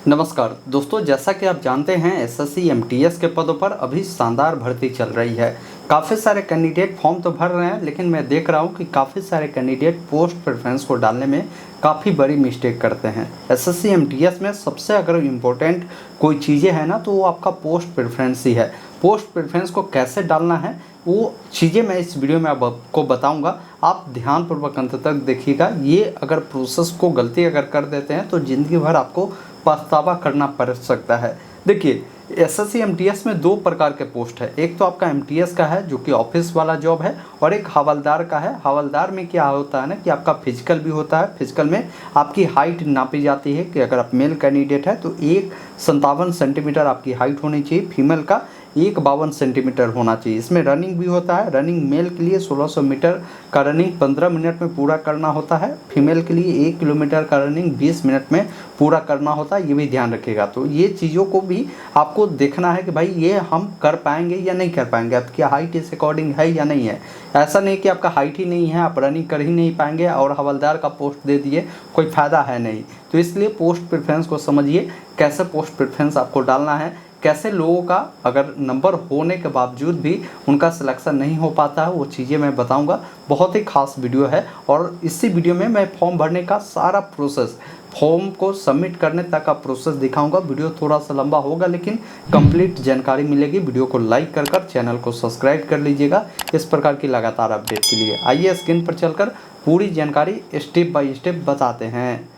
नमस्कार दोस्तों, जैसा कि आप जानते हैं एसएससी एमटीएस के पदों पर अभी शानदार भर्ती चल रही है। काफ़ी सारे कैंडिडेट फॉर्म तो भर रहे हैं, लेकिन मैं देख रहा हूं कि काफ़ी सारे कैंडिडेट पोस्ट प्रेफरेंस को डालने में काफ़ी बड़ी मिस्टेक करते हैं। एसएससी एमटीएस में सबसे अगर इम्पोर्टेंट कोई चीज़ें हैं ना, तो वो आपका पोस्ट प्रेफरेंस ही है। पोस्ट प्रेफरेंस को कैसे डालना है वो चीज़ें मैं इस वीडियो में आपको बताऊंगा। आप ध्यानपूर्वक अंत तक देखिएगा। ये अगर प्रोसेस को गलती अगर कर देते हैं तो ज़िंदगी भर आपको पछतावा करना पड़ सकता है। देखिए, एसएससी एमटीएस में दो प्रकार के पोस्ट है। एक तो आपका एमटीएस का है जो कि ऑफिस वाला जॉब है, और एक हवलदार का है। हवलदार में क्या होता है ना कि आपका फिजिकल भी होता है। फिजिकल में आपकी हाइट नापी जाती है कि अगर आप मेल कैंडिडेट है तो 1.57 सेंटीमीटर आपकी हाइट होनी चाहिए। फीमेल का 1.52 सेंटीमीटर होना चाहिए। इसमें रनिंग भी होता है। रनिंग मेल के लिए 1600 मीटर का रनिंग 15 मिनट में पूरा करना होता है। फीमेल के लिए 1 किलोमीटर का रनिंग 20 मिनट में पूरा करना होता है। ये भी ध्यान रखिएगा। तो ये चीज़ों को भी आपको देखना है कि भाई ये हम कर पाएंगे या नहीं कर पाएंगे, आपकी हाइट इस अकॉर्डिंग है या नहीं है। ऐसा नहीं कि आपका हाइट ही नहीं है, आप रनिंग कर ही नहीं पाएंगे और हवलदार का पोस्ट दे दिए, कोई फ़ायदा है नहीं। तो इसलिए पोस्ट प्रेफरेंस को समझिए, कैसे पोस्ट प्रेफरेंस आपको डालना है, कैसे लोगों का अगर नंबर होने के बावजूद भी उनका सिलेक्शन नहीं हो पाता है, वो चीज़ें मैं बताऊंगा। बहुत ही खास वीडियो है, और इसी वीडियो में मैं फॉर्म भरने का सारा प्रोसेस, फॉर्म को सबमिट करने तक का प्रोसेस दिखाऊंगा। वीडियो थोड़ा सा लंबा होगा, लेकिन कंप्लीट जानकारी मिलेगी। वीडियो को लाइक कर चैनल को सब्सक्राइब कर लीजिएगा इस प्रकार की लगातार अपडेट के लिए। आइए स्क्रीन पर चलकर पूरी जानकारी स्टेप बाय स्टेप बताते हैं।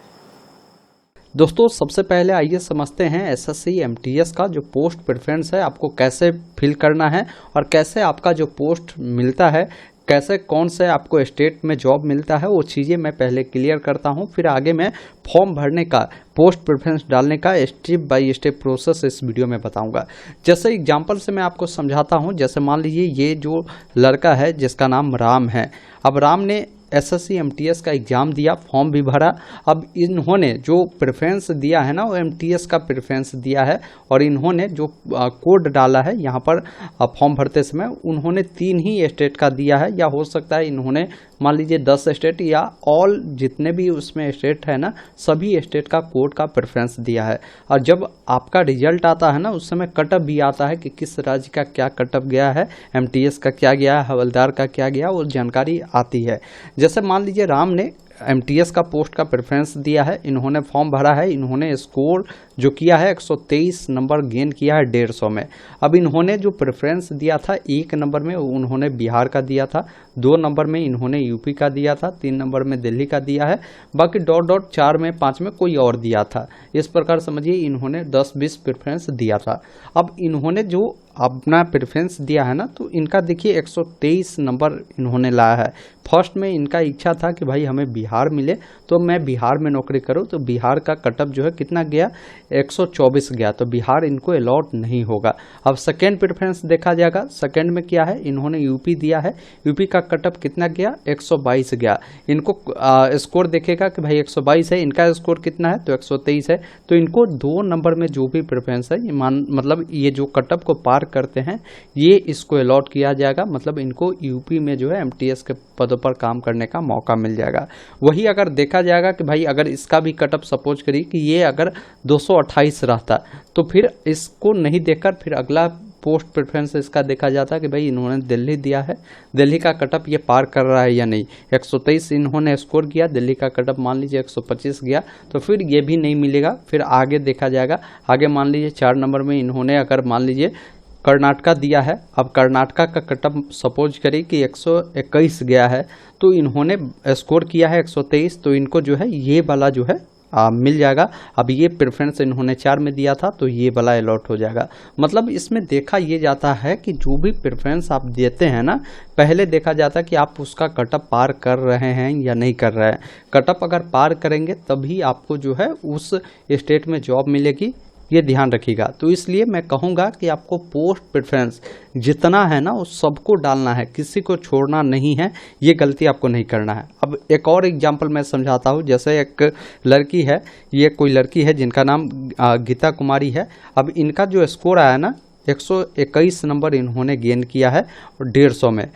दोस्तों, सबसे पहले आइए समझते हैं एसएससी एमटीएस का जो पोस्ट प्रेफरेंस है आपको कैसे फिल करना है, और कैसे आपका जो पोस्ट मिलता है, कैसे कौन से आपको स्टेट में जॉब मिलता है, वो चीज़ें मैं पहले क्लियर करता हूं। फिर आगे मैं फॉर्म भरने का, पोस्ट प्रेफरेंस डालने का स्टेप बाय स्टेप प्रोसेस इस वीडियो में बताऊंगा। जैसे एग्जांपल से मैं आपको समझाता हूं। जैसे मान लीजिए ये जो लड़का है जिसका नाम राम है। अब राम ने एसएससी एमटीएस का एग्ज़ाम दिया, फॉर्म भी भरा। अब इन्होंने जो प्रेफरेंस दिया है ना, वो एमटीएस का प्रेफरेंस दिया है, और इन्होंने जो कोड डाला है यहाँ पर फॉर्म भरते समय, उन्होंने 3 ही स्टेट का दिया है, या हो सकता है इन्होंने मान लीजिए 10 स्टेट या ऑल जितने भी उसमें स्टेट है ना, सभी स्टेट का कोड का प्रेफरेंस दिया है। और जब आपका रिजल्ट आता है ना, उस समय कटअप भी आता है कि किस राज्य का क्या कटअप गया है, एमटीएस का क्या गया है, हवलदार का क्या गया, वो जानकारी आती है। जैसे मान लीजिए राम ने एमटीएस का पोस्ट का प्रेफरेंस दिया है, इन्होंने फॉर्म भरा है, इन्होंने स्कोर जो किया है 123 नंबर गेन किया है 150 में। अब इन्होंने जो प्रेफरेंस दिया था 1 नंबर में उन्होंने बिहार का दिया था, 2 नंबर में इन्होंने यूपी का दिया था, 3 नंबर में दिल्ली का दिया है, बाकी डॉट डॉट 4 में 5 में कोई और दिया था। इस प्रकार समझिए इन्होंने 10-20 प्रेफरेंस दिया था। अब इन्होंने जो अपना प्रेफरेंस दिया है ना, तो इनका देखिए 123 नंबर इन्होंने लाया है। फर्स्ट में इनका इच्छा था कि भाई हमें बिहार मिले तो मैं बिहार में नौकरी करूं, तो बिहार का कटअप जो है कितना गया, 124 गया, तो बिहार इनको अलॉट नहीं होगा। अब सेकेंड प्रेफरेंस देखा जाएगा। सेकेंड में क्या है, इन्होंने यूपी दिया है, यूपी का कटअप कितना गया, 122 गया। इनको स्कोर देखेगा कि भाई 122 है, इनका स्कोर कितना है, तो 123 है, तो इनको 2 नंबर में जो भी प्रेफरेंस है, मतलब ये जो कटअप को पार करते हैं, ये इसको अलॉट किया जाएगा। मतलब इनको यूपी में जो है एमटीएस के पदों पर काम करने का मौका मिल जाएगा। वही अगर देखा जाएगा कि भाई अगर इसका भी कटअप सपोज करिए कि ये अगर 228 रहता, तो फिर इसको नहीं देखकर फिर अगला पोस्ट प्रेफरेंस इसका देखा जाता कि भाई इन्होंने दिल्ली दिया है, दिल्ली का कटअप ये पार कर रहा है या नहीं। 123 इन्होंने स्कोर किया, दिल्ली का कटअप मान लीजिए 125 गया, तो फिर ये भी नहीं मिलेगा। फिर आगे देखा जाएगा। आगे मान लीजिए 4 नंबर में इन्होंने अगर मान लीजिए कर्नाटका दिया है। अब कर्नाटका का कटअप सपोज करिए कि 121 गया है, तो इन्होंने स्कोर किया है 123, तो इनको जो है ये वाला जो है मिल जाएगा। अब ये प्रेफरेंस इन्होंने 4 में दिया था, तो ये वाला अलॉट हो जाएगा। मतलब इसमें देखा ये जाता है कि जो भी प्रेफरेंस आप देते हैं ना, पहले देखा जाता है कि आप उसका कटअप पार कर रहे हैं या नहीं कर रहे हैं। कटअप अगर पार करेंगे तभी आपको जो है उस स्टेट में जॉब मिलेगी, ये ध्यान रखिएगा। तो इसलिए मैं कहूँगा कि आपको पोस्ट प्रेफरेंस जितना है ना, उस सबको डालना है, किसी को छोड़ना नहीं है। ये गलती आपको नहीं करना है। अब एक और एग्जांपल मैं समझाता हूँ। जैसे एक लड़की है, ये कोई लड़की है जिनका नाम गीता कुमारी है। अब इनका जो स्कोर आया ना, 121 नंबर इन्होंने गेन किया है 150 में,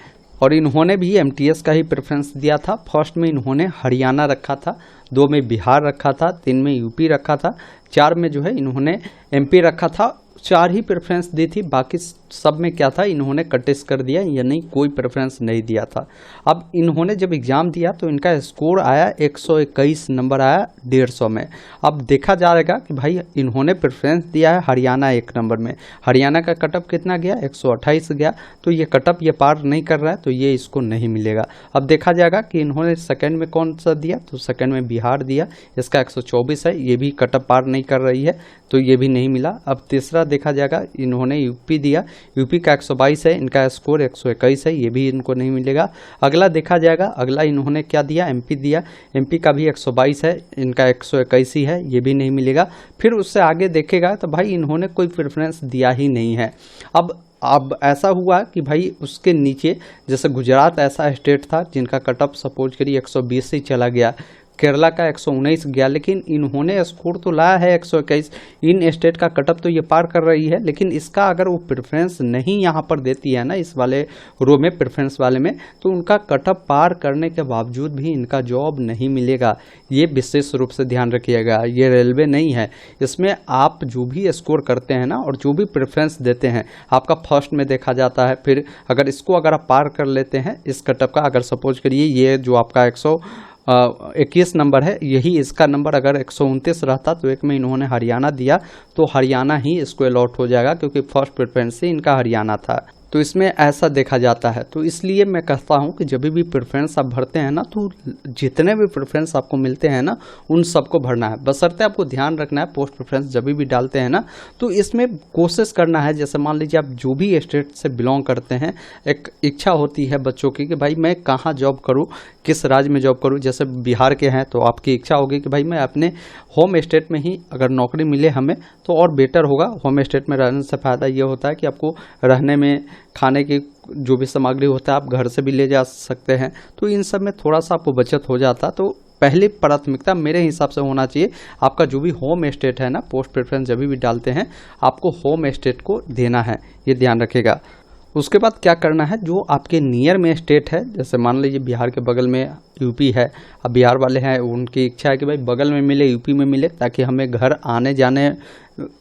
और इन्होंने भी एमटीएस का ही प्रेफरेंस दिया था। फर्स्ट में इन्होंने हरियाणा रखा था, 2 में बिहार रखा था, 3 में यूपी रखा था, 4 में जो है इन्होंने एमपी रखा था। 4 ही प्रेफरेंस दी थी, बाकी सब में क्या था इन्होंने कटिस कर दिया, यानी कोई प्रेफरेंस नहीं दिया था। अब इन्होंने जब एग्ज़ाम दिया तो इनका स्कोर आया 121 नंबर आया 150 में। अब देखा जाएगा कि भाई इन्होंने प्रेफरेंस दिया है हरियाणा 1 नंबर में, हरियाणा का कटअप कितना गया 128 गया, तो ये कटअप ये पार नहीं कर रहा है, तो ये इसको नहीं मिलेगा। अब देखा जाएगा कि इन्होंने सेकंड में कौन सा दिया, तो सेकंड में बिहार दिया, इसका 124 है, ये भी कटअप पार नहीं कर रही है, तो ये भी नहीं मिला। अब तीसरा देखा जाएगा इन्होंने यूपी दिया, यूपी का 122 है, इनका स्कोर 121 है, ये भी इनको नहीं मिलेगा। अगला देखा जाएगा, अगला इन्होंने क्या दिया, एमपी दिया, एमपी का भी 122 है, इनका 121 ही है, ये भी नहीं मिलेगा। फिर उससे आगे देखेगा तो भाई इन्होंने कोई प्रेफरेंस दिया ही नहीं है। अब ऐसा हुआ कि भाई उसके नीचे जैसे गुजरात ऐसा स्टेट था जिनका कटअप सपोज करिए 120 से चला गया, केरला का 119 गया, लेकिन इन्होंने स्कोर तो लाया है 121, इन स्टेट का कटअप तो ये पार कर रही है, लेकिन इसका अगर वो प्रेफरेंस नहीं यहाँ पर देती है ना, इस वाले रो में प्रेफरेंस वाले में, तो उनका कटअप पार करने के बावजूद भी इनका जॉब नहीं मिलेगा। ये विशेष रूप से ध्यान रखिएगा, ये रेलवे नहीं है, इसमें आप जो भी स्कोर करते हैं ना और जो भी प्रेफरेंस देते हैं आपका फर्स्ट में देखा जाता है। फिर अगर इसको अगर आप पार कर लेते हैं इस कटअप का, अगर सपोज करिए ये जो आपका 121 नंबर है, यही इसका नंबर अगर 129 रहता तो एक में इन्होंने हरियाणा दिया तो हरियाणा ही इसको अलॉट हो जाएगा, क्योंकि फर्स्ट प्रेफरेंस से इनका हरियाणा था। तो इसमें ऐसा देखा जाता है। तो इसलिए मैं कहता हूं कि जब भी प्रेफरेंस आप भरते हैं ना, तो जितने भी प्रेफरेंस आपको मिलते हैं ना उन सबको भरना है, बशर्ते आपको ध्यान रखना है पोस्ट प्रेफरेंस जब भी डालते हैं ना, तो इसमें कोशिश करना है, जैसे मान लीजिए आप जो भी स्टेट से बिलोंग करते हैं, एक इच्छा होती है बच्चों की कि भाई मैं कहाँ जॉब करूँ, किस राज्य में जॉब करूँ। जैसे बिहार के हैं तो आपकी इच्छा होगी कि भाई मैं अपने होम स्टेट में ही अगर नौकरी मिले हमें तो और बेटर होगा। होम स्टेट में रहने से फ़ायदा ये होता है कि आपको रहने में, खाने की जो भी सामग्री होता है आप घर से भी ले जा सकते हैं, तो इन सब में थोड़ा सा आपको बचत हो जाता। तो पहली प्राथमिकता मेरे हिसाब से होना चाहिए आपका जो भी होम स्टेट है ना, पोस्ट प्रेफरेंस जब भी डालते हैं आपको होम स्टेट को देना है, ये ध्यान रखिएगा। उसके बाद क्या करना है, जो आपके नियर में स्टेट है, जैसे मान लीजिए बिहार के बगल में यूपी है, अब बिहार वाले हैं उनकी इच्छा है कि भाई बगल में मिले, यूपी में मिले, ताकि हमें घर आने जाने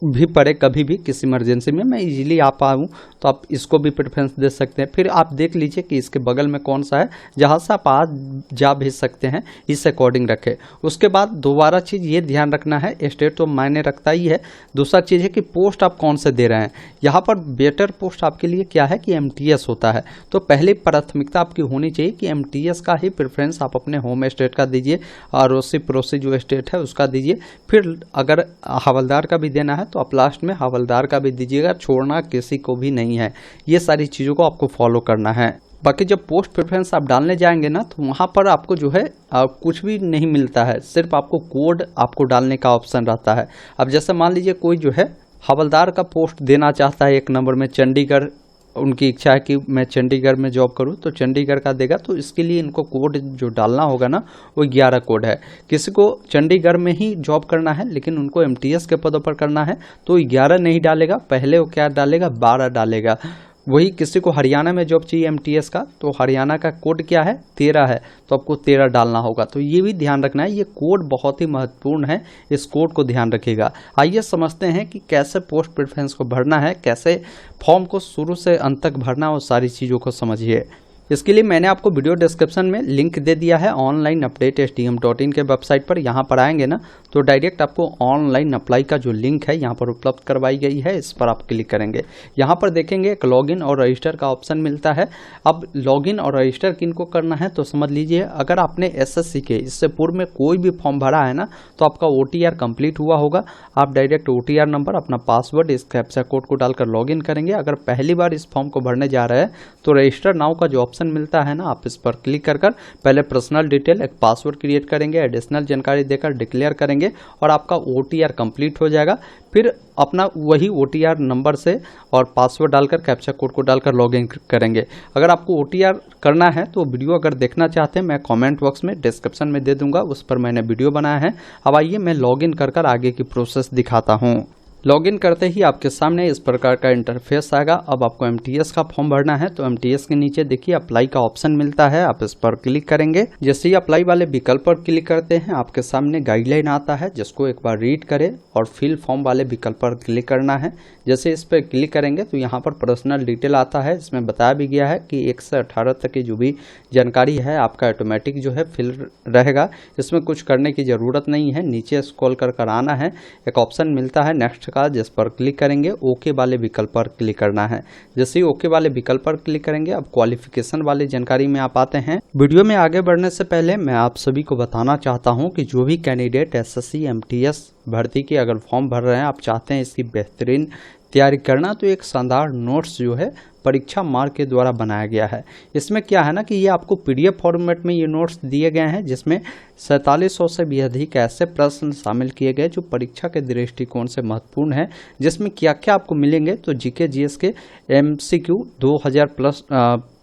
भी पड़े, कभी भी किसी इमरजेंसी में मैं इजीली आ पाऊँ, तो आप इसको भी प्रेफरेंस दे सकते हैं। फिर आप देख लीजिए कि इसके बगल में कौन सा है जहाँ से आप आज जा भेज सकते हैं, इस अकॉर्डिंग रखें। उसके बाद दोबारा चीज़ ये ध्यान रखना है, स्टेट तो मायने रखता ही है, दूसरा चीज़ है कि पोस्ट आप कौन से दे रहे हैं। यहाँ पर बेटर पोस्ट आपके लिए क्या है कि एमटीएस होता है, तो पहले प्राथमिकता आपकी होनी चाहिए कि एमटीएस का ही प्रेफरेंस आप अपने होम स्टेट का दीजिए, अड़ोसी पड़ोसी जो स्टेट है उसका दीजिए। फिर अगर हवलदार का भी देना है तो आप लास्ट में हवलदार का भी दीजिएगा, छोड़ना किसी को भी नहीं है। ये सारी चीज़ों को आपको फॉलो करना है। बाकी जब पोस्ट प्रेफरेंस आप डालने जाएंगे ना, तो वहाँ पर आपको जो है कुछ भी नहीं मिलता है, सिर्फ आपको कोड आपको डालने का ऑप्शन रहता है। अब जैसे मान लीजिए कोई जो है हवलदार का पोस्ट देना चाहता है 1 नंबर में, चंडीगढ़, उनकी इच्छा है कि मैं चंडीगढ़ में जॉब करूं, तो चंडीगढ़ का देगा, तो इसके लिए इनको कोड जो डालना होगा ना वो 11 कोड है। किसी को चंडीगढ़ में ही जॉब करना है लेकिन उनको एमटीएस के पदों पर करना है तो 11 नहीं डालेगा, पहले वो क्या डालेगा 12 डालेगा। वही किसी को हरियाणा में जॉब चाहिए एमटीएस का, तो हरियाणा का कोड क्या है 13 है, तो आपको 13 डालना होगा। तो ये भी ध्यान रखना है, ये कोड बहुत ही महत्वपूर्ण है, इस कोड को ध्यान रखिएगा। आइए समझते हैं कि कैसे पोस्ट प्रेफरेंस को भरना है, कैसे फॉर्म को शुरू से अंत तक भरना, वो सारी चीज़ों को समझिए। इसके लिए मैंने आपको वीडियो डिस्क्रिप्शन में लिंक दे दिया है ऑनलाइन अपडेट STM.in के वेबसाइट पर। यहाँ पर आएंगे ना तो डायरेक्ट आपको ऑनलाइन अप्लाई का जो लिंक है यहाँ पर उपलब्ध करवाई गई है, इस पर आप क्लिक करेंगे। यहाँ पर देखेंगे एक लॉगिन और रजिस्टर का ऑप्शन मिलता है। अब लॉगिन और रजिस्टर किनको करना है तो समझ लीजिए, अगर आपने SSC के इससे पूर्व में कोई भी फॉर्म भरा है ना, तो आपका OTR कंप्लीट हुआ होगा। आप डायरेक्ट OTR नंबर, अपना पासवर्ड, इस कैप्चा कोड को डालकर लॉगिन करेंगे। अगर पहली बार इस फॉर्म को भरने जा रहे हैं तो रजिस्टर नाउ का जो ऑप्शन मिलता है ना, आप इस पर क्लिक कर पहले पर्सनल डिटेल, एक पासवर्ड क्रिएट करेंगे, एडिशनल जानकारी देकर डिक्लेयर करेंगे और आपका OTR कंप्लीट हो जाएगा। फिर अपना वही OTR नंबर से और पासवर्ड डालकर, कैप्चा कोड को डालकर लॉगिन करेंगे। अगर आपको OTR करना है तो वीडियो अगर देखना चाहते हैं मैं कमेंट बॉक्स में डिस्क्रिप्शन में दे दूंगा, उस पर मैंने वीडियो बनाया है। अब आइए मैं लॉगिन कर आगे की प्रोसेस दिखाता हूँ। लॉगिन करते ही आपके सामने इस प्रकार का इंटरफेस आएगा। अब आपको एमटीएस का फॉर्म भरना है, तो एमटीएस के नीचे देखिए अप्लाई का ऑप्शन मिलता है, आप इस पर क्लिक करेंगे। जैसे ही अप्लाई वाले विकल्प पर क्लिक करते हैं आपके सामने गाइडलाइन आता है, जिसको एक बार रीड करें और फिल फॉर्म वाले विकल्प पर क्लिक करना है। जैसे इस पर क्लिक करेंगे तो यहाँ पर पर्सनल डिटेल आता है। इसमें बताया भी गया है कि 1 से 18 तक की जो भी जानकारी है आपका ऑटोमेटिक जो है फिल रहेगा, इसमें कुछ करने की ज़रूरत नहीं है। नीचे स्क्रॉल कर आना है, एक ऑप्शन मिलता है नेक्स्ट का, जिस पर क्लिक करेंगे ओके वाले विकल्प पर क्लिक करना है। जैसे ही ओके वाले विकल्प पर क्लिक करेंगे अब क्वालिफिकेशन वाली जानकारी में आप आते हैं। वीडियो में आगे बढ़ने से पहले मैं आप सभी को बताना चाहता हूं कि जो भी कैंडिडेट एसएससी एमटीएस भर्ती के अगर फॉर्म भर रहे हैं, आप चाहते हैं इसकी बेहतरीन तैयारी करना, तो एक शानदार नोट्स जो है परीक्षा मार्ग के द्वारा बनाया गया है। इसमें क्या है ना कि ये आपको पीडीएफ फॉर्मेट में ये नोट्स दिए गए हैं, जिसमें 4700 से भी अधिक ऐसे प्रश्न शामिल किए गए जो परीक्षा के दृष्टिकोण से महत्वपूर्ण है। जिसमें क्या क्या आपको मिलेंगे, तो जीके जीएस के एमसीक्यू 2000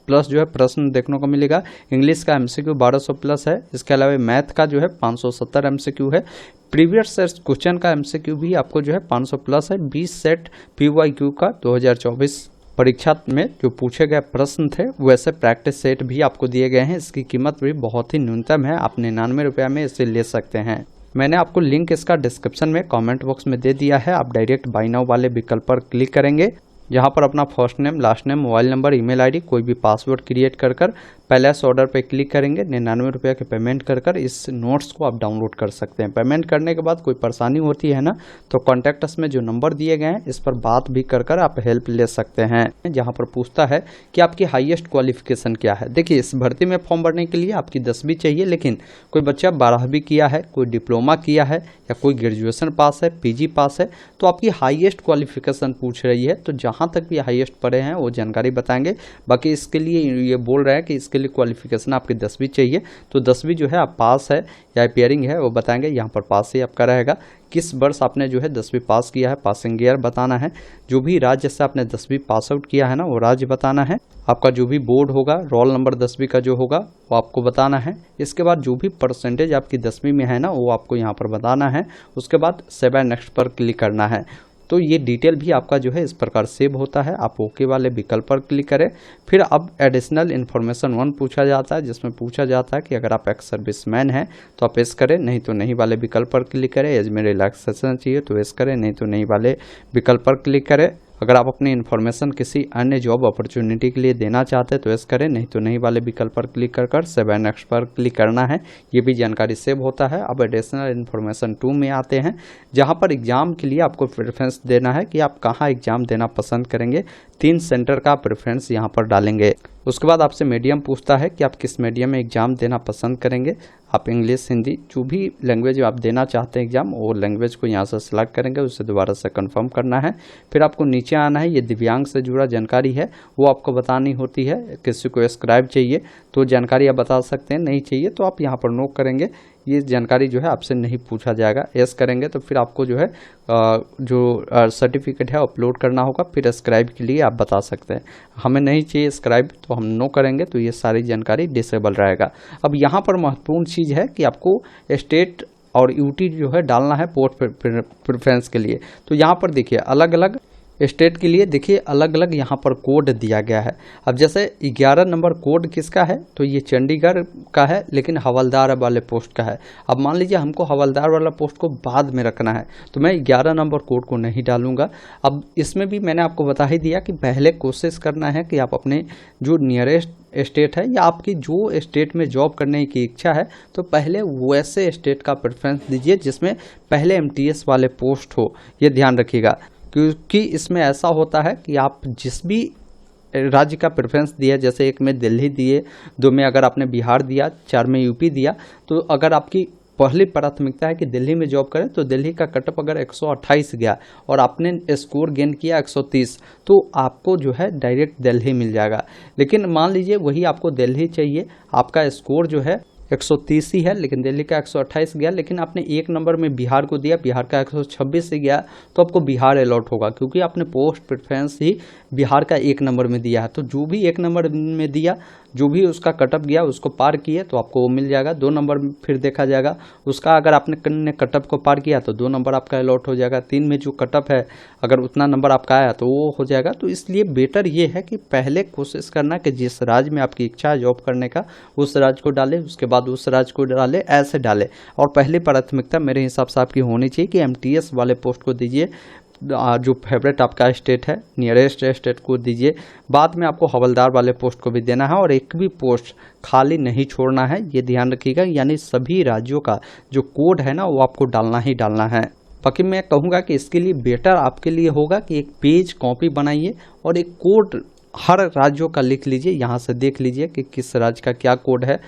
प्लस जो है प्रश्न देखने को मिलेगा। इंग्लिश का एमसीक्यू 1200 प्लस है। इसके अलावा मैथ का जो है 570 एमसीक्यू है। प्रीवियस क्वेश्चन का एमसीक्यू भी आपको जो है 500 प्लस है। 20 सेट पीवाईक्यू का 2024 परीक्षा में जो पूछे गए प्रश्न थे वैसे प्रैक्टिस सेट भी आपको दिए गए हैं। इसकी कीमत भी बहुत ही न्यूनतम है, आप 99 रुपये में इसे ले सकते हैं। मैंने आपको लिंक इसका डिस्क्रिप्शन में कमेंट बॉक्स में दे दिया है। आप डायरेक्ट बाय नाउ वाले विकल्प पर क्लिक करेंगे, यहाँ पर अपना first name, last name, mobile number, email ID, कोई भी पासवर्ड क्रिएट कर पैलेस ऑर्डर पे क्लिक करेंगे। 99 रुपये के पेमेंट कर इस नोट्स को आप डाउनलोड कर सकते हैं। पेमेंट करने के बाद कोई परेशानी होती है ना, तो कॉन्टैक्ट अस में जो नंबर दिए गए हैं इस पर बात भी कर आप हेल्प ले सकते हैं। जहाँ पर पूछता है कि आपकी हाईएस्ट क्वालिफिकेशन क्या है। देखिए इस भर्ती में फॉर्म भरने के लिए आपकी 10वीं चाहिए, लेकिन कोई बच्चा 12वीं किया है, कोई डिप्लोमा किया है या कोई ग्रेजुएशन पास है, पीजी पास है, तो आपकी हाईएस्ट क्वालिफिकेशन पूछ रही है। तो जहाँ तक भी हाईएस्ट पढ़े हैं वो जानकारी बताएंगे। बाकी इसके लिए ये बोल रहा है कि इसके लिए क्वालिफिकेशन आपकी 10वीं चाहिए, तो 10वीं जो है आप पास है या अपियरिंग है वो बताएंगे। यहाँ पर पास ही आपका रहेगा। किस वर्ष आपने जो है 10वीं पास किया है, पासिंग ईयर बताना है। जो भी राज्य से आपने 10वीं पास आउट किया है ना, वो राज्य बताना है। आपका जो भी बोर्ड होगा, रोल नंबर 10वीं का जो होगा वो आपको बताना है। इसके बाद जो भी परसेंटेज आपकी 10वीं में है ना, वो आपको यहाँ पर बताना है। उसके बाद सेव एंड नेक्स्ट पर क्लिक करना है। तो ये डिटेल भी आपका जो है इस प्रकार सेव होता है। आप ओके वाले विकल्प पर क्लिक करें। फिर अब एडिशनल इन्फॉर्मेशन 1 पूछा जाता है, जिसमें पूछा जाता है कि अगर आप एक्स सर्विसमैन हैं तो आप एस करें, नहीं तो नहीं वाले विकल्प पर क्लिक करें। एज में रिलैक्सेशन चाहिए तो एस करें, नहीं तो नहीं वाले विकल्प पर क्लिक करें। अगर आप अपनी इन्फॉर्मेशन किसी अन्य जॉब अपॉर्चुनिटी के लिए देना चाहते हैं तो एस करें, नहीं तो नहीं वाले विकल्प पर क्लिक कर सेव एंड नेक्स्ट पर क्लिक करना है। ये भी जानकारी सेव होता है। अब एडिशनल इन्फॉर्मेशन 2 में आते हैं, जहां पर एग्जाम के लिए आपको प्रेफरेंस देना है कि आप कहां एग्जाम देना पसंद करेंगे। 3 सेंटर का प्रेफरेंस यहां पर डालेंगे। उसके बाद आपसे मीडियम पूछता है कि आप किस मीडियम में एग्जाम देना पसंद करेंगे। आप इंग्लिश, हिंदी, जो भी लैंग्वेज आप देना चाहते हैं एग्जाम, वो लैंग्वेज को यहाँ से सिलेक्ट करेंगे। उसे दोबारा से कंफर्म करना है। फिर आपको नीचे आना है। ये दिव्यांग से जुड़ा जानकारी है वो आपको बतानी होती है। किसी को स्क्राइब चाहिए तो जानकारी आप बता सकते हैं, नहीं चाहिए तो आप यहाँ पर नो करेंगे। ये जानकारी जो है आपसे नहीं पूछा जाएगा। एस करेंगे तो फिर आपको जो है जो सर्टिफिकेट है अपलोड करना होगा। फिर स्क्राइब के लिए आप बता सकते हैं। हमें नहीं चाहिए स्क्राइब तो हम नो करेंगे, तो ये सारी जानकारी डिसेबल रहेगा। अब यहाँ पर महत्वपूर्ण चीज़ है कि आपको स्टेट और यूटी जो है डालना है पोस्ट प्रेफरेंस के लिए। तो यहाँ पर देखिए अलग अलग स्टेट के लिए देखिए अलग अलग यहाँ पर कोड दिया गया है। अब जैसे 11 नंबर कोड किसका है, तो ये चंडीगढ़ का है, लेकिन हवलदार वाले पोस्ट का है। अब मान लीजिए हमको हवलदार वाला पोस्ट को बाद में रखना है, तो मैं 11 नंबर कोड को नहीं डालूंगा। अब इसमें भी मैंने आपको बता ही दिया कि पहले कोशिश करना है कि आप अपने जो नियरेस्ट स्टेट है या आपकी जो स्टेट में जॉब करने की इच्छा है, तो पहले वैसे स्टेट का प्रेफरेंस दीजिए जिसमें पहले एमटीएस वाले पोस्ट हो। ये ध्यान रखिएगा, क्योंकि इसमें ऐसा होता है कि आप जिस भी राज्य का प्रेफरेंस दिया, जैसे 1 में दिल्ली दिए, 2 में अगर आपने बिहार दिया, 4 में यूपी दिया, तो अगर आपकी पहली प्राथमिकता है कि दिल्ली में जॉब करें, तो दिल्ली का कटअप अगर 128 गया और आपने स्कोर गेन किया 130, तो आपको जो है डायरेक्ट दिल्ली मिल जाएगा। लेकिन मान लीजिए वही आपको दिल्ली चाहिए, आपका स्कोर जो है 130 ही है, लेकिन दिल्ली का 128 गया, लेकिन आपने 1 नंबर में बिहार को दिया, बिहार का 126 से गया, तो आपको बिहार अलॉट होगा, क्योंकि आपने पोस्ट प्रेफरेंस ही बिहार का 1 नंबर में दिया है। तो जो भी 1 नंबर में दिया जो भी उसका कटअप गया उसको पार किए तो आपको वो मिल जाएगा, 2 नंबर फिर देखा जाएगा उसका, अगर आपने कटअप को पार किया तो 2 नंबर आपका अलॉट हो जाएगा, 3 में जो कटअप है अगर उतना नंबर आपका आया तो वो हो जाएगा। तो इसलिए बेटर ये है कि पहले कोशिश करना कि जिस राज्य में आपकी इच्छा है जॉब करने का उस राज्य को डालें, उसके बाद उस राज्य को डालें, ऐसे डालें। और पहली प्राथमिकता मेरे हिसाब से आपकी होनी चाहिए कि एमटीएस वाले पोस्ट को दीजिए, जो फेवरेट आपका स्टेट है नियरेस्ट स्टेट को दीजिए। बाद में आपको हवलदार वाले पोस्ट को भी देना है और एक भी पोस्ट खाली नहीं छोड़ना है, ये ध्यान रखिएगा। यानी सभी राज्यों का जो कोड है ना वो आपको डालना ही डालना है। बाकी मैं कहूँगा कि इसके लिए बेटर आपके लिए होगा कि एक पेज कॉपी बनाइए और एक कोड हर राज्यों का लिख लीजिए, यहाँ से देख लीजिए कि किस राज्य का क्या कोड है,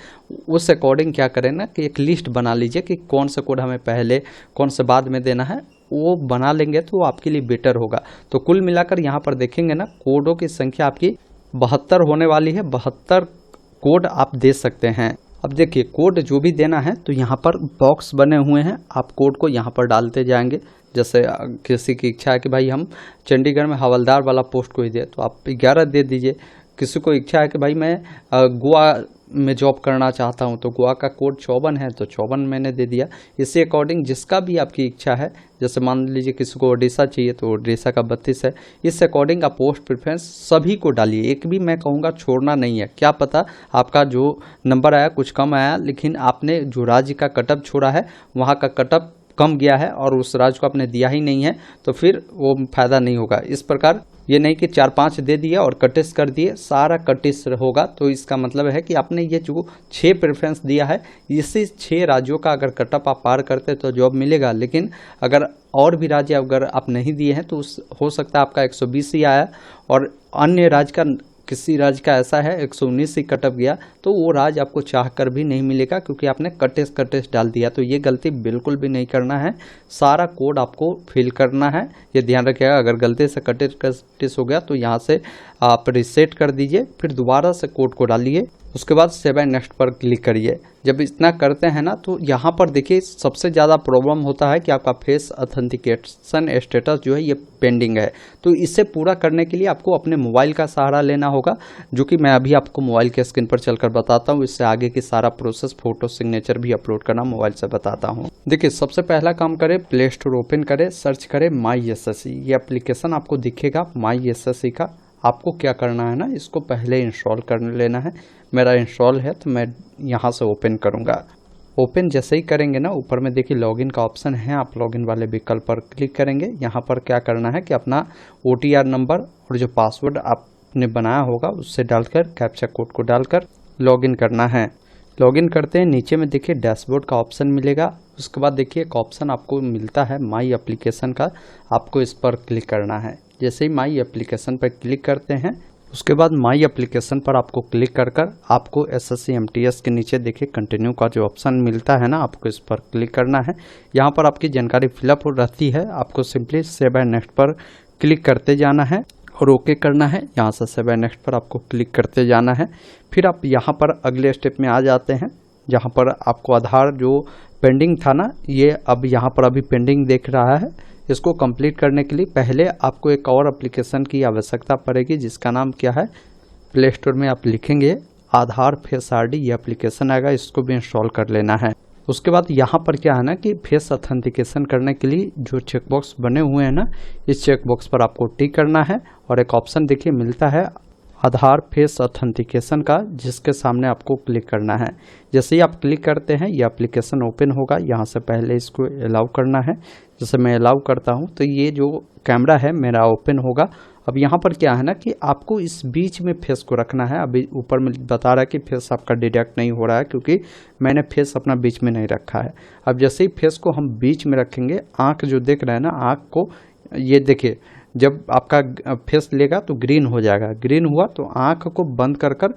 उस अकॉर्डिंग क्या करें ना कि एक लिस्ट बना लीजिए कि कौन सा कोड हमें पहले कौन से बाद में देना है, वो बना लेंगे तो वो आपके लिए बेटर होगा। तो कुल मिलाकर यहाँ पर देखेंगे ना कोडों की संख्या आपकी 72 होने वाली है, 72 कोड आप दे सकते हैं। अब देखिए कोड जो भी देना है तो यहाँ पर बॉक्स बने हुए हैं, आप कोड को यहाँ पर डालते जाएंगे। जैसे किसी की इच्छा है कि भाई हम चंडीगढ़ में हवलदार वाला पोस्ट को ही दे तो आप 11 दे दीजिए। किसी को इच्छा है कि भाई मैं गोवा में जॉब करना चाहता हूं तो गोवा का कोड 54 है तो 54 मैंने दे दिया। इसी अकॉर्डिंग जिसका भी आपकी इच्छा है, जैसे मान लीजिए किसी को ओडिशा चाहिए तो ओडिशा का 32 है, इस अकॉर्डिंग आप पोस्ट प्रेफरेंस सभी को डालिए, एक भी मैं कहूँगा छोड़ना नहीं है। क्या पता आपका जो नंबर आया कुछ कम आया, लेकिन आपने जो राज्य का कटअप छोड़ा है वहाँ का कटअप कम गया है और उस राज्य को आपने दिया ही नहीं है तो फिर वो फायदा नहीं होगा। इस प्रकार ये नहीं कि 4-5 दे दिया और कटिस कर दिए, सारा कटिस होगा। तो इसका मतलब है कि आपने ये जो 6 प्रेफरेंस दिया है इसी 6 राज्यों का अगर कटअप आप पार करते तो जॉब मिलेगा। लेकिन अगर और भी राज्य अगर आप नहीं दिए हैं तो हो सकता है आपका 120 ही आया और अन्य राज्य का किसी राज्य का ऐसा है 119 ही कटअप गया तो वो राज्य आपको चाह कर भी नहीं मिलेगा क्योंकि आपने कटिस डाल दिया। तो ये गलती बिल्कुल भी नहीं करना है, सारा कोड आपको फिल करना है, ये ध्यान रखिएगा। अगर गलती से कटिस हो गया तो यहाँ से आप रिसेट कर दीजिए, फिर दोबारा से कोड को डालिए, उसके बाद सेव एंड नेक्स्ट पर क्लिक करिए। जब इतना करते हैं ना तो यहाँ पर देखिए सबसे ज़्यादा प्रॉब्लम होता है कि आपका फेस ऑथेंटिकेशन स्टेटस जो है ये पेंडिंग है। तो इसे पूरा करने के लिए आपको अपने मोबाइल का सहारा लेना होगा, जो कि मैं अभी आपको मोबाइल के स्क्रीन पर चलकर बताता हूँ। इससे आगे की सारा प्रोसेस, फोटो, सिग्नेचर भी अपलोड करना मोबाइल से बताता हूँ। देखिए सबसे पहला काम करें, प्ले स्टोर ओपन करें, सर्च करें माई एसएससी, ये एप्लीकेशन आपको दिखेगा माई एसएससी का। आपको क्या करना है ना, इसको पहले इंस्टॉल कर लेना है। मेरा इंस्टॉल है तो मैं यहाँ से ओपन करूँगा। ओपन जैसे ही करेंगे ना ऊपर में देखिए लॉगिन का ऑप्शन है, आप लॉगिन वाले विकल्प पर क्लिक करेंगे। यहाँ पर क्या करना है कि अपना OTR नंबर और जो पासवर्ड आपने बनाया होगा उससे डालकर कैप्चा कोड को डालकर लॉगिन करना है। लॉगिन करते हैं, नीचे में देखिए डैशबोर्ड का ऑप्शन मिलेगा। उसके बाद देखिए एक ऑप्शन आपको मिलता है माई एप्लीकेशन का, आपको इस पर क्लिक करना है। जैसे ही माई एप्लीकेशन पर क्लिक करते हैं उसके बाद माई एप्लीकेशन पर आपको क्लिक कर आपको SSC MTS के नीचे देखिए कंटिन्यू का जो ऑप्शन मिलता है ना, आपको इस पर क्लिक करना है। यहाँ पर आपकी जानकारी फिलअप रहती है, आपको सिंपली सेव एंड नेक्स्ट पर क्लिक करते जाना है और ओके करना है। यहाँ से सेव एंड नेक्स्ट पर आपको क्लिक करते जाना है। फिर आप यहाँ पर अगले स्टेप में आ जाते हैं, जहाँ पर आपको आधार जो पेंडिंग था ना, ये अब यहाँ पर अभी पेंडिंग देख रहा है। इसको कंप्लीट करने के लिए पहले आपको एक और एप्लीकेशन की आवश्यकता पड़ेगी, जिसका नाम क्या है, प्ले स्टोर में आप लिखेंगे आधार फेस RD, ये एप्लीकेशन आएगा, इसको भी इंस्टॉल कर लेना है। उसके बाद यहाँ पर क्या है ना कि फेस ऑथेंटिकेशन करने के लिए जो चेकबॉक्स बने हुए हैं ना, इस चेकबॉक्स पर आपको टिक करना है और एक ऑप्शन देखिए मिलता है आधार फेस ऑथेंटिकेशन का, जिसके सामने आपको क्लिक करना है। जैसे ही आप क्लिक करते हैं ये एप्लीकेशन ओपन होगा। यहाँ से पहले इसको अलाउ करना है, जैसे मैं अलाउ करता हूँ तो ये जो कैमरा है मेरा ओपन होगा। अब यहाँ पर क्या है ना कि आपको इस बीच में फेस को रखना है। अभी ऊपर में बता रहा है कि फेस आपका डिटेक्ट नहीं हो रहा है क्योंकि मैंने फेस अपना बीच में नहीं रखा है। अब जैसे ही फेस को हम बीच में रखेंगे, आँख जो देख रहे हैं ना, आँख को ये देखिए जब आपका फेस लेगा तो ग्रीन हो जाएगा, ग्रीन हुआ तो आँख को बंद कर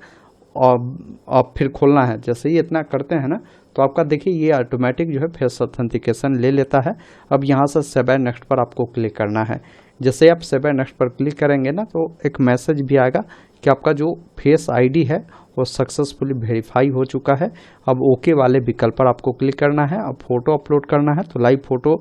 और फिर खोलना है। जैसे ही इतना करते हैं ना तो आपका देखिए ये ऑटोमेटिक जो है फेस ऑथेंटिकेशन ले लेता है। अब यहाँ से सेव एंड नेक्स्ट पर आपको क्लिक करना है। जैसे आप सेव एंड नेक्स्ट पर क्लिक करेंगे ना तो एक मैसेज भी आएगा कि आपका जो फेस ID है वो सक्सेसफुली वेरीफाई हो चुका है। अब ओके वाले विकल्प पर आपको क्लिक करना है। अब फोटो अपलोड करना है तो लाइव फोटो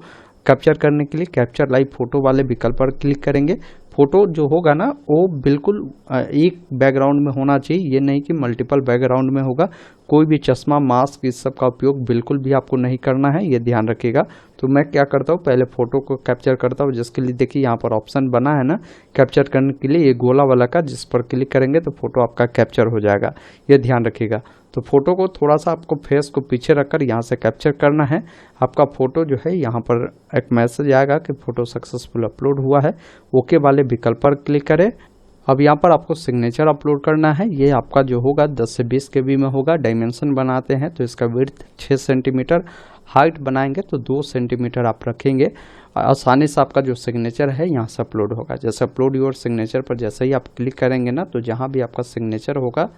कैप्चर करने के लिए कैप्चर लाइव फोटो वाले विकल्प पर क्लिक करेंगे। फ़ोटो जो होगा ना वो बिल्कुल एक बैकग्राउंड में होना चाहिए, ये नहीं कि मल्टीपल बैकग्राउंड में होगा। कोई भी चश्मा, मास्क इस सब का उपयोग बिल्कुल भी आपको नहीं करना है, ये ध्यान रखिएगा। तो मैं क्या करता हूँ, पहले फ़ोटो को कैप्चर करता हूँ, जिसके लिए देखिए यहाँ पर ऑप्शन बना है ना कैप्चर करने के लिए, ये गोला वाला का, जिस पर क्लिक करेंगे तो फ़ोटो आपका कैप्चर हो जाएगा, ये ध्यान रखिएगा। तो फ़ोटो को थोड़ा सा आपको फेस को पीछे रखकर यहाँ से कैप्चर करना है। आपका फ़ोटो जो है यहाँ पर एक मैसेज आएगा कि फ़ोटो सक्सेसफुल अपलोड हुआ है, ओके वाले विकल्प पर क्लिक करें। अब यहाँ पर आपको सिग्नेचर अपलोड करना है। ये आपका जो होगा 10 से 20 KB में होगा। डायमेंशन बनाते हैं तो इसका विड्थ 6 सेंटीमीटर, हाइट बनाएंगे तो 2 सेंटीमीटर आप रखेंगे। आसानी से आपका जो सिग्नेचर है यहाँ से अपलोड होगा। जैसे अपलोड योर सिग्नेचर पर जैसे ही आप क्लिक करेंगे ना, तो जहाँ भी आपका सिग्नेचर होगा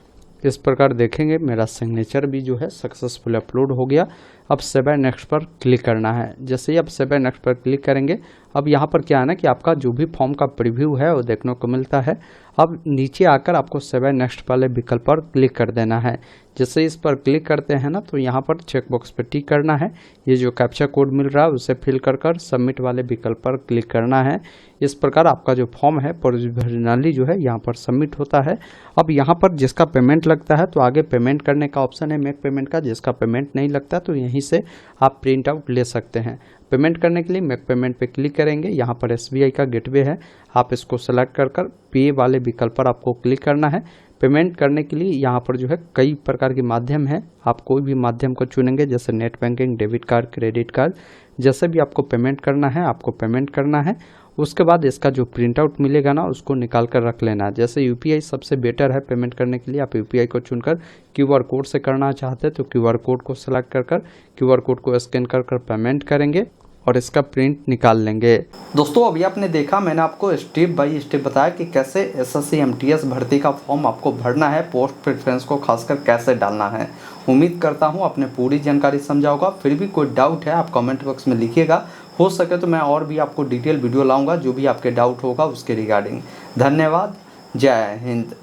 इस प्रकार देखेंगे मेरा सिग्नेचर भी जो है सक्सेसफुल अपलोड हो गया। अब सेव एंड नेक्स्ट पर क्लिक करना है। जैसे ही आप सेव एंड नेक्स्ट पर क्लिक करेंगे, अब यहाँ पर क्या है ना कि आपका जो भी फॉर्म का प्रीव्यू है वो देखने को मिलता है। अब नीचे आकर आपको सेव एंड नेक्स्ट वाले विकल्प पर क्लिक कर देना है। जैसे इस पर क्लिक करते हैं ना, तो यहाँ पर चेकबॉक्स पर टिक करना है। ये जो कैप्चा कोड मिल रहा है उसे फिल कर सबमिट वाले विकल्प पर क्लिक करना है। इस प्रकार आपका जो फॉर्म है प्रोविजनली जो है यहाँ पर सबमिट होता है। अब यहाँ पर जिसका पेमेंट लगता है तो आगे पेमेंट करने का ऑप्शन है मेक पेमेंट का। जिसका पेमेंट नहीं लगता तो यहीं से आप प्रिंट आउट ले सकते हैं। पेमेंट करने के लिए मेक पेमेंट पे क्लिक करेंगे। यहाँ पर SBI का गेटवे है, आप इसको सेलेक्ट कर पे वाले विकल्प पर आपको क्लिक करना है। पेमेंट करने के लिए यहाँ पर जो है कई प्रकार के माध्यम हैं, आप कोई भी माध्यम को चुनेंगे, जैसे net banking, debit card, credit card, जैसे भी आपको पेमेंट करना है आपको पेमेंट करना है। उसके बाद इसका जो प्रिंट आउट मिलेगा ना उसको निकाल कर रख लेना है। जैसे UPI सबसे बेटर है पेमेंट करने के लिए, आप UPI को चुनकर QR कोड से करना चाहते हैं तो QR कोड को सिलेक्ट कर QR कोड को स्कैन कर पेमेंट करेंगे और इसका प्रिंट निकाल लेंगे। दोस्तों अभी आपने देखा, मैंने आपको स्टेप बाय स्टेप बताया कि कैसे SSC MTS भर्ती का फॉर्म आपको भरना है, पोस्ट प्रेफरेंस को खासकर कैसे डालना है। उम्मीद करता हूँ आपने पूरी जानकारी समझा होगा। फिर भी कोई डाउट है आप कमेंट बॉक्स में लिखिएगा, हो सके तो मैं और भी आपको डिटेल वीडियो लाऊंगा जो भी आपके डाउट होगा उसके रिगार्डिंग। धन्यवाद, जय हिंद।